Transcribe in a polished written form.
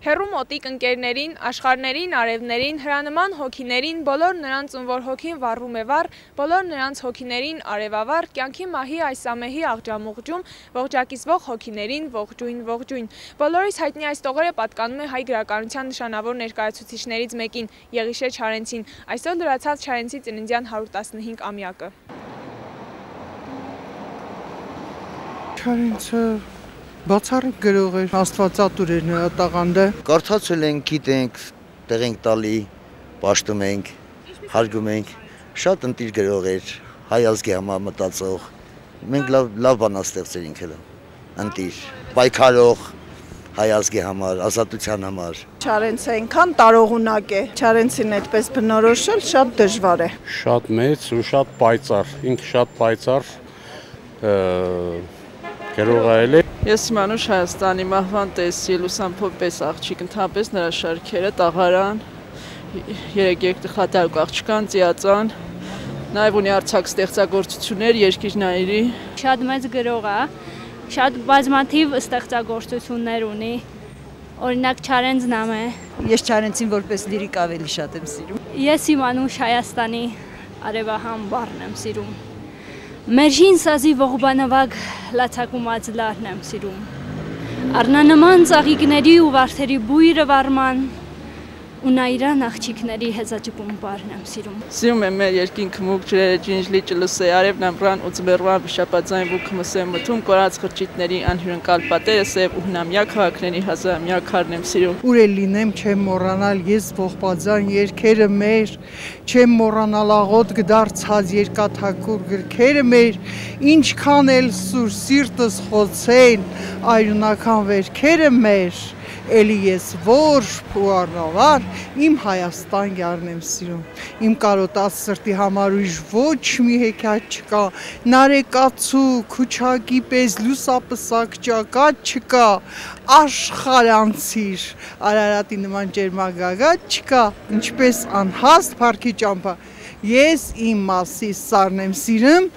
Հեռու մոտիկ ընկերներին, աշխարհներին, արևներին, հրանման հոգիներին, բոլոր նրանց ում որ հոգին վառում է վառ, բոլոր նրանց հոգիներին արևավառ, կյանքի մահի այս ամեհի աղջամուղջում, ողջակիզվող հոգիներին ողջույն։ Բոլորիս հայտնի այս տողերը պատկանում է հայ գրականության նշանավոր ներկայացուցիչներից մեկին՝ Եղիշե Չարենցին, այսօր լրացավ Չարենցի ծննդյան 115-ամյակը։ Չարենցը բացառիկ գրող էր, աստվածատուր էր նրա տաղանդը։ Կարդացել ենք, գիտենք, տեղ ենք տալի, պաշտում ենք, հարգում ենք, շատ ընտիր գրող էր, հայ ազգի համար մտածող, մենք լավ բանաստեղծեր ինքը ընտիր, պայքարող հայ ազգի համար, ազատության համար։ Չարենցը այնքան տարողունակ է, Չարենցին այդպես բնորոշել շատ դժվար է։ Շատ մեծ ու շատ պայծառ, ինքը շատ պայծառ գրողայել է։ Ես Մանուշ Հայաստանի մահվան տեսի լուսամփոփ պես աղջիկ, ընդհանրապես նրա շարքերը տաղարան, 3 տխատարկ աղջկան, ծիածան, նաև ունի արձակ ստեղծագործություններ երկիրնայերի։ Շատ մեծ գրող է, շատ բազմաթիվ ստեղծագործություններ ունի, օրինակ Չարենցն է։ Ես Չարենցին որպես լիրիկ ավելի շատ եմ սիրում։ Ես Մանուշ Հայաստանի արևահամ բառն եմ սիրում։ Մերջին սազի ողբանավակ լացակումած լարն եմ սիրում։ Առնանման ծաղիկների ու վարդերի բույրը վարման ու նայրան աղջիկների հեզաջպում բառն եմ սիրում։ Սիրում եմ մեր երկինքը մուկ ջրերը ջինջլի ճլսե արև նամրան ու ծմերվան վշապածային վուք մսեմ մթում կորած խրճիթների անհյուրընկալ պատերը սև ու հնամյա քաղաքների հազարամյա քարն եմ սիրում։ Ուր էլ լինեմ չեմ մոռանալ ես ողբազան երգերը մեր, չեմ մոռանալ աղոտ գդարձած երկաթակուր գրքերը մեր, ինչքան էլ սուր սիրտս խոցեն այրունական վերքերը մեր, էլի ես որբ ու առնավար իմ Հայաստան յարն եմ սիրում, իմ կարոտած սրտի համար ույժ ոչ մի հեքիաթ չկա, նարեկացու, քուչակի պես լուսապսակ ճակատ չկա, աշխարանցիր, Արարատի նման ջերմագագաթ չկա, ինչպես անհաստ փառքի ճամփա, ես իմ մասի սարն եմ սիրում,